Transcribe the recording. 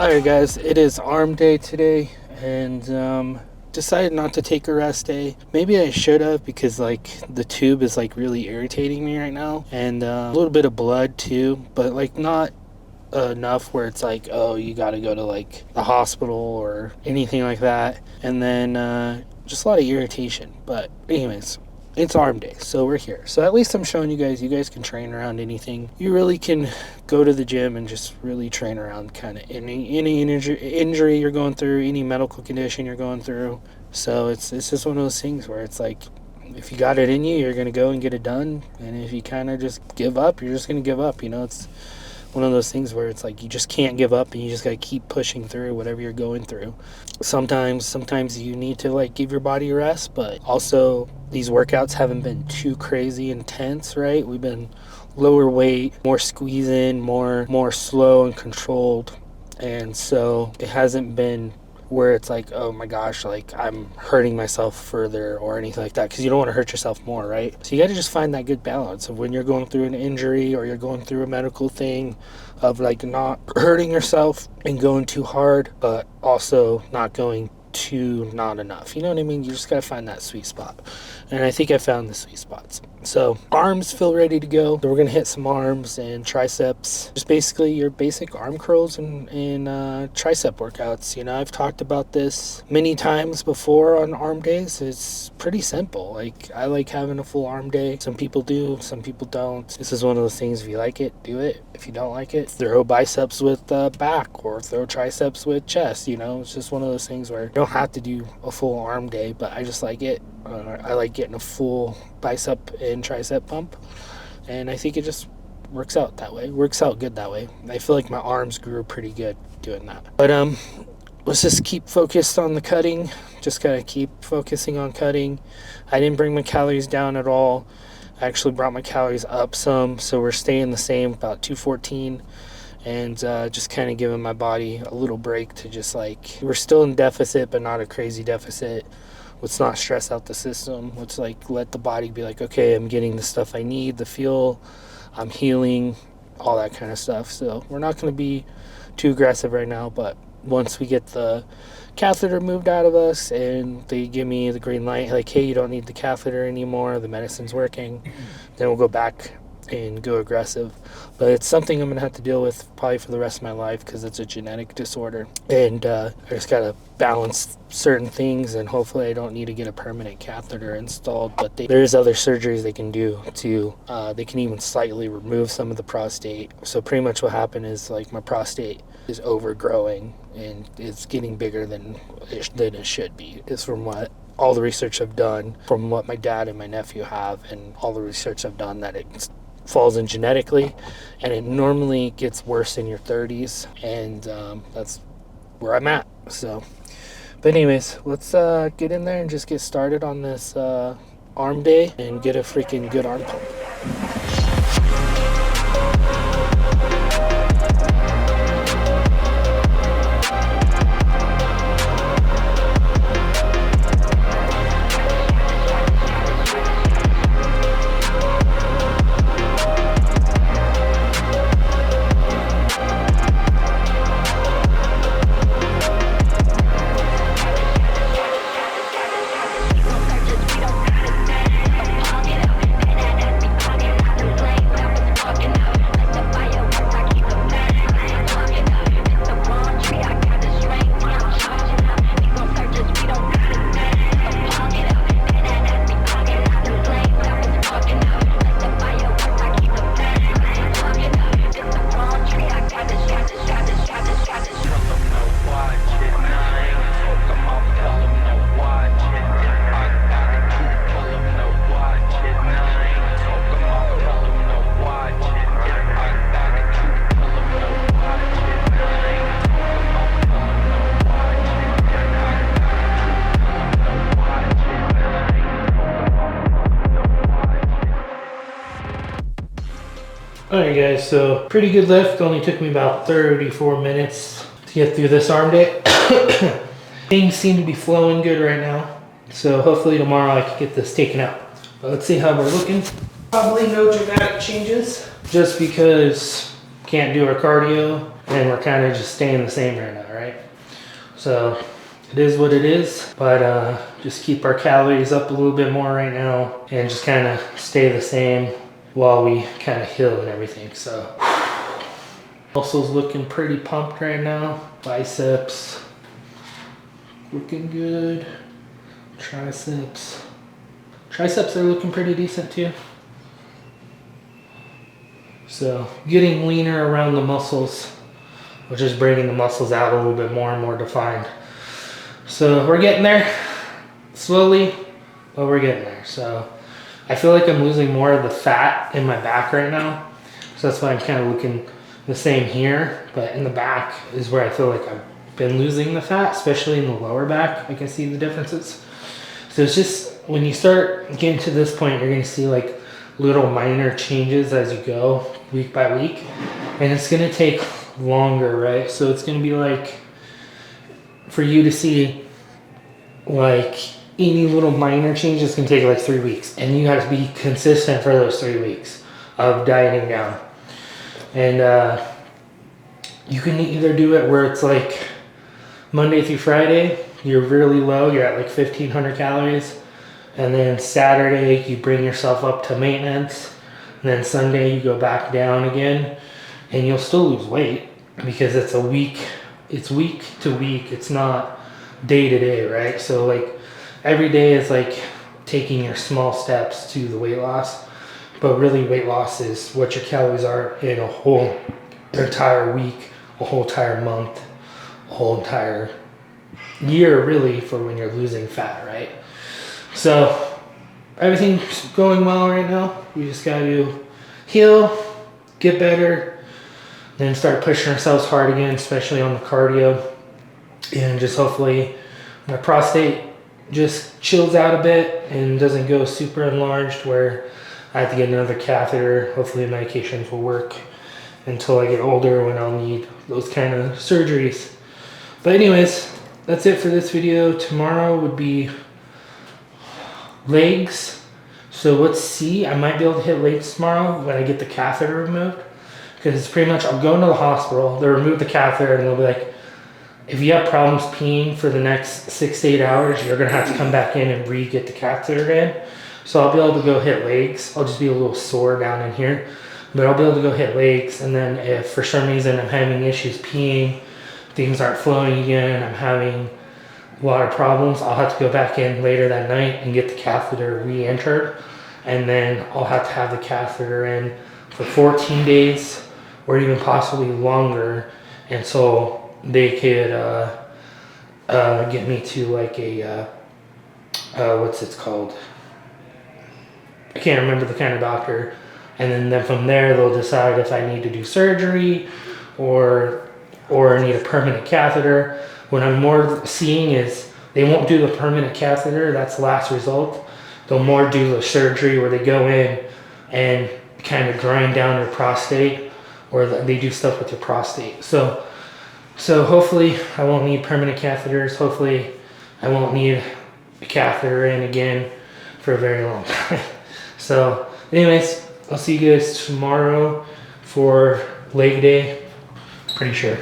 Alright guys, it is arm day today, and decided not to take a rest day. Maybe I should have, because like the tube is like really irritating me right now, and a little bit of blood too, but like not enough where it's like, oh, you gotta go to like the hospital or anything like that. And then just a lot of irritation. But anyways, it's arm day, so we're here. So at least I'm showing you guys can train around anything. You really can go to the gym and just really train around kind of any injury you're going through, any medical condition you're going through. So it's just one of those things where it's like, if you got it in you, you're gonna go and get it done. And if you kind of just give up, you're just gonna give up. It's one of those things where it's like you just can't give up, and you just got to keep pushing through whatever you're going through. Sometimes you need to like give your body a rest, but also these workouts haven't been too crazy intense, right? We've been lower weight, more squeezing, more slow and controlled. And so it hasn't been where it's like, oh my gosh, like I'm hurting myself further or anything like that, because you don't want to hurt yourself more, right? So you got to just find that good balance of when you're going through an injury or you're going through a medical thing, of like not hurting yourself and going too hard, but also not going too not enough. You know what I mean? You just got to find that sweet spot. And I think I found the sweet spots. So arms feel ready to go. So we're going to hit some arms and triceps. Just basically your basic arm curls and tricep workouts. I've talked about this many times before on arm days. It's pretty simple. Like, I like having a full arm day. Some people do, some people don't. This is one of those things, if you like it, do it. If you don't like it, throw biceps with back, or throw triceps with chest. It's just one of those things where you don't have to do a full arm day, but I just like it. I like getting a full bicep and tricep pump, and I think it just works out that way. Works out good that way. I feel like my arms grew pretty good doing that. But let's just keep focused on the cutting. Just gotta keep focusing on cutting. I didn't bring my calories down at all. I actually brought my calories up some, so we're staying the same, about 214. And just kind of giving my body a little break to just like, we're still in deficit, but not a crazy deficit. Let's not stress out the system. Let's like let the body be like, okay, I'm getting the stuff I need, the fuel, I'm healing, all that kind of stuff. So we're not going to be too aggressive right now, but once we get the catheter moved out of us and they give me the green light, like, hey, you don't need the catheter anymore, the medicine's working, then we'll go back and go aggressive. But it's something I'm gonna have to deal with probably for the rest of my life, because it's a genetic disorder, and I just gotta balance certain things, and hopefully I don't need to get a permanent catheter installed. But there's other surgeries they can do to they can even slightly remove some of the prostate. So pretty much what happened is, like, my prostate is overgrowing and it's getting bigger than it should be, is from what all the research I've done, from what my dad and my nephew have, and all the research I've done, that it falls in genetically, and it normally gets worse in your 30s, and that's where I'm at. So, but anyways, let's get in there and just get started on this arm day and get a freaking good arm pump. Alright guys, so pretty good lift. Only took me about 34 minutes to get through this arm day. Things seem to be flowing good right now, so hopefully tomorrow I can get this taken out. But let's see how we're looking. Probably no dramatic changes, just because can't do our cardio. and we're kind of just staying the same right now, right? So it is what it is, but just keep our calories up a little bit more right now and just kind of stay the same while we kind of heal and everything. So muscles looking pretty pumped right now. Biceps looking good. Triceps are looking pretty decent too. So getting leaner around the muscles, which is bringing the muscles out a little bit more and more defined. So we're getting there slowly, but we're getting there. So I feel like I'm losing more of the fat in my back right now. So that's why I'm kind of looking the same here, but in the back is where I feel like I've been losing the fat, especially in the lower back. I can see the differences. So it's just, when you start getting to this point, you're gonna see like little minor changes as you go week by week, and it's gonna take longer, right? So it's gonna be like, for you to see like any little minor changes can take like 3 weeks, and you have to be consistent for those 3 weeks of dieting down. And you can either do it where it's like Monday through Friday, you're really low, you're at like 1,500 calories. And then Saturday, you bring yourself up to maintenance. And then Sunday, you go back down again. And you'll still lose weight because it's week to week. It's not day to day, right? So like every day is like taking your small steps to the weight loss. But really weight loss is what your calories are in a whole entire week, a whole entire month, a whole entire year, really, for when you're losing fat, right? So everything's going well right now. We just got to heal, get better, then start pushing ourselves hard again, especially on the cardio. And just hopefully my prostate just chills out a bit and doesn't go super enlarged where I have to get another catheter. Hopefully medications will work until I get older when I'll need those kind of surgeries. But anyways, that's it for this video. Tomorrow would be legs. So let's see, I might be able to hit legs tomorrow when I get the catheter removed, because it's pretty much, I'm going to the hospital, they'll remove the catheter and they'll be like, if you have problems peeing for the next 6 to 8 hours, you're gonna have to come back in and re-get the catheter in. So I'll be able to go hit legs. I'll just be a little sore down in here, but I'll be able to go hit legs. And then if for some reason I'm having issues peeing, things aren't flowing again, I'm having a lot of problems, I'll have to go back in later that night and get the catheter re-entered. And then I'll have to have the catheter in for 14 days or even possibly longer. And so they could get me to like a, what's it called? I can't remember the kind of doctor. And then from there, they'll decide if I need to do surgery or need a permanent catheter. What I'm more seeing is they won't do the permanent catheter, that's the last result. They'll more do the surgery where they go in and kind of grind down your prostate, or they do stuff with your prostate. So hopefully I won't need permanent catheters. Hopefully I won't need a catheter in again for a very long time. So anyways, I'll see you guys tomorrow for leg day, pretty sure.